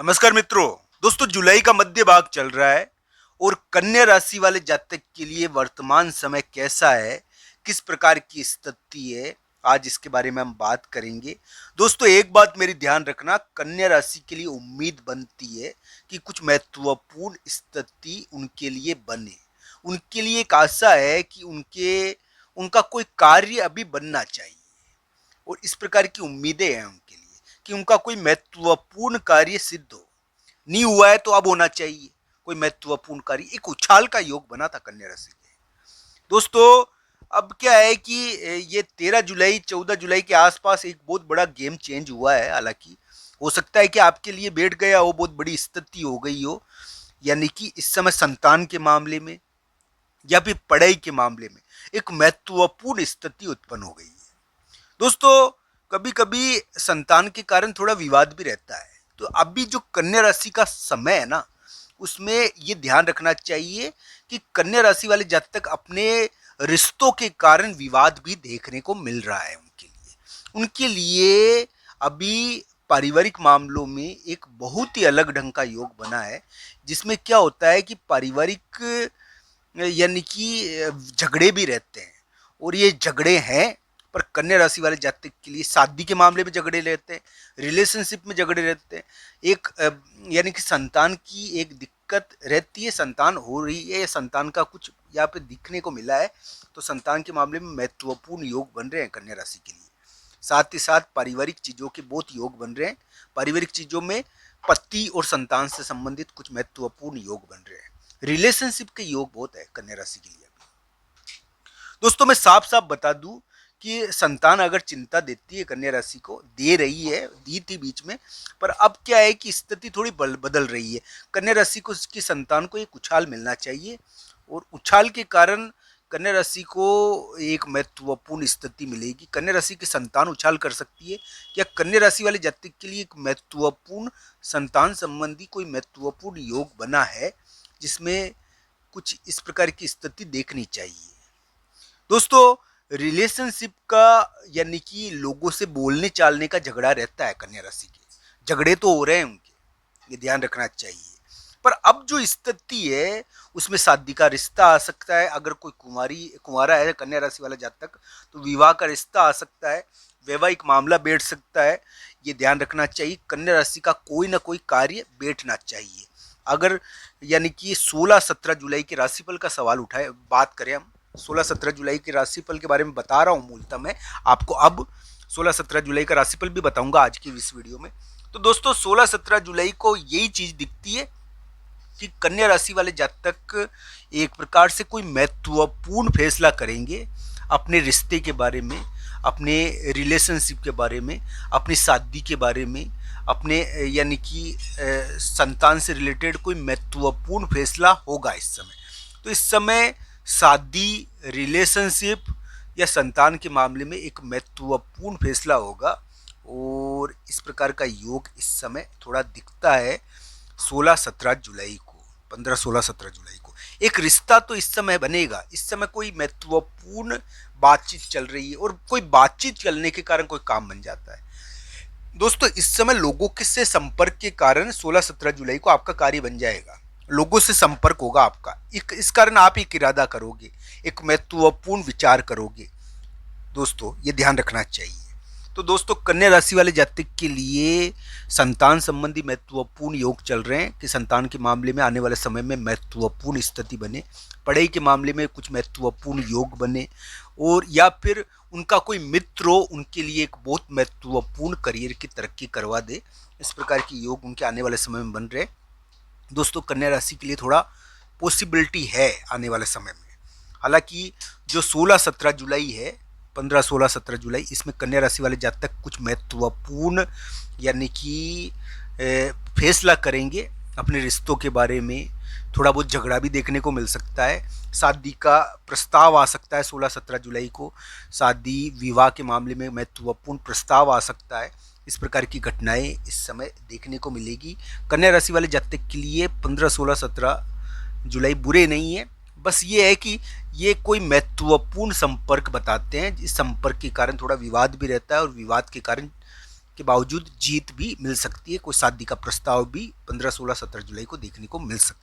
नमस्कार मित्रों। दोस्तों, जुलाई का मध्य भाग चल रहा है और कन्या राशि वाले जातक के लिए वर्तमान समय कैसा है, किस प्रकार की स्थिति है, आज इसके बारे में हम बात करेंगे। दोस्तों, एक बात मेरी ध्यान रखना, कन्या राशि के लिए उम्मीद बनती है कि कुछ महत्वपूर्ण स्थिति उनके लिए बने। उनके लिए एक आशा है कि उनका कोई कार्य अभी बनना चाहिए और इस प्रकार की उम्मीदें हैं उनके लिए कि उनका कोई महत्वपूर्ण कार्य सिद्ध हो। नहीं हुआ है तो अब होना चाहिए कोई महत्वपूर्ण कार्य। एक उछाल का योग बना था कन्या राशि के दोस्तों। अब क्या है कि ये 13 जुलाई 14 जुलाई के आसपास एक बहुत बड़ा गेम चेंज हुआ है। हालांकि हो सकता है कि आपके लिए बैठ गया हो, बहुत बड़ी स्थिति हो गई हो, यानी कि इस समय संतान के मामले में या फिर पढ़ाई के मामले में एक महत्वपूर्ण स्थिति उत्पन्न हो गई है। दोस्तों, कभी कभी संतान के कारण थोड़ा विवाद भी रहता है। तो अभी जो कन्या राशि का समय है ना, उसमें ये ध्यान रखना चाहिए कि कन्या राशि वाले जातक अपने रिश्तों के कारण विवाद भी देखने को मिल रहा है उनके लिए अभी पारिवारिक मामलों में एक बहुत ही अलग ढंग का योग बना है, जिसमें क्या होता है कि पारिवारिक यानी कि झगड़े भी रहते हैं। और ये झगड़े हैं, पर कन्या राशि वाले जातक के लिए शादी के मामले में झगड़े रहते हैं, रिलेशनशिप में झगड़े रहते हैं। एक यानी कि संतान की एक दिक्कत रहती है, संतान हो रही है या संतान का कुछ यहाँ पे दिखने को मिला है, तो संतान के मामले में महत्वपूर्ण योग बन रहे हैं कन्या राशि के लिए। साथ ही साथ पारिवारिक चीज़ों के बहुत योग बन रहे हैं। पारिवारिक चीज़ों में पति और संतान से संबंधित कुछ महत्वपूर्ण योग बन रहे हैं। रिलेशनशिप के योग बहुत है कन्या राशि के लिए। दोस्तों, मैं साफ साफ बता दूं कि संतान अगर चिंता देती है कन्या राशि को, दे रही है, दी थी बीच में, पर अब क्या है कि स्थिति थोड़ी बदल रही है। कन्या राशि को उसकी संतान को एक उछाल मिलना चाहिए और उछाल के कारण कन्या राशि को एक महत्वपूर्ण स्थिति मिलेगी। कन्या राशि की संतान उछाल कर सकती है या कन्या राशि वाले जातक के लिए एक महत्वपूर्ण संतान संबंधी कोई महत्वपूर्ण योग बना है, जिसमें कुछ इस प्रकार की स्थिति देखनी चाहिए। दोस्तों, रिलेशनशिप का यानी कि लोगों से बोलने चालने का झगड़ा रहता है कन्या राशि के। झगड़े तो हो रहे हैं उनके, ये ध्यान रखना चाहिए। पर अब जो स्थिति है उसमें शादी का रिश्ता आ सकता है। अगर कोई कुंवारा है कन्या राशि वाला जातक, तो विवाह का रिश्ता आ सकता है, वैवाहिक मामला बैठ सकता है। ये ध्यान रखना चाहिए। कन्या राशि का कोई ना कोई कार्य बैठना चाहिए। अगर यानी कि 16-17 जुलाई के राशिफल का सवाल उठाए, बात करें हम 16-17 जुलाई के राशिफल के बारे में बता रहा हूँ। मूलतः मैं आपको अब 16-17 जुलाई का राशिफल भी बताऊंगा आज की इस वीडियो में। तो दोस्तों, 16-17 जुलाई को यही चीज दिखती है कि कन्या राशि वाले जातक एक प्रकार से कोई महत्वपूर्ण फैसला करेंगे अपने रिश्ते के बारे में, अपने रिलेशनशिप के बारे में, अपनी शादी के बारे में, अपने यानी कि संतान से रिलेटेड कोई महत्वपूर्ण फैसला होगा इस समय। तो इस समय शादी, रिलेशनशिप या संतान के मामले में एक महत्वपूर्ण फैसला होगा और इस प्रकार का योग इस समय थोड़ा दिखता है 16-17 जुलाई को, 15-16-17 जुलाई को। एक रिश्ता तो इस समय बनेगा। इस समय कोई महत्वपूर्ण बातचीत चल रही है और कोई बातचीत चलने के कारण कोई काम बन जाता है। दोस्तों, इस समय लोगों के से संपर्क के कारण 16-17 जुलाई को आपका कार्य बन जाएगा। लोगों से संपर्क होगा आपका, इस कारण आप एक इरादा करोगे, एक महत्वपूर्ण विचार करोगे। दोस्तों, ये ध्यान रखना चाहिए। तो दोस्तों, कन्या राशि वाले जातक के लिए संतान संबंधी महत्वपूर्ण योग चल रहे हैं कि संतान के मामले में आने वाले समय में महत्वपूर्ण स्थिति बने, पढ़ाई के मामले में कुछ महत्वपूर्ण योग बने, और या फिर उनका कोई मित्र हो, उनके लिए एक बहुत महत्वपूर्ण करियर की तरक्की करवा दे। इस प्रकार के योग उनके आने वाले समय में बन रहे। दोस्तों, कन्या राशि के लिए थोड़ा पॉसिबिलिटी है आने वाले समय में। हालांकि जो 16-17 जुलाई है, 15-16-17 जुलाई, इसमें कन्या राशि वाले जातक कुछ महत्वपूर्ण यानी कि फैसला करेंगे अपने रिश्तों के बारे में। थोड़ा बहुत झगड़ा भी देखने को मिल सकता है। शादी का प्रस्ताव आ सकता है 16-17 जुलाई को। शादी विवाह के मामले में महत्वपूर्ण प्रस्ताव आ सकता है। इस प्रकार की घटनाएं इस समय देखने को मिलेगी। कन्या राशि वाले जातक के लिए 15-16-17 जुलाई बुरे नहीं है। बस ये है कि ये कोई महत्वपूर्ण संपर्क बताते हैं। इस संपर्क के कारण थोड़ा विवाद भी रहता है और विवाद के कारण के बावजूद जीत भी मिल सकती है, कोई शादी का प्रस्ताव भी 15, 16, 17 जुलाई को देखने को मिल सकता है।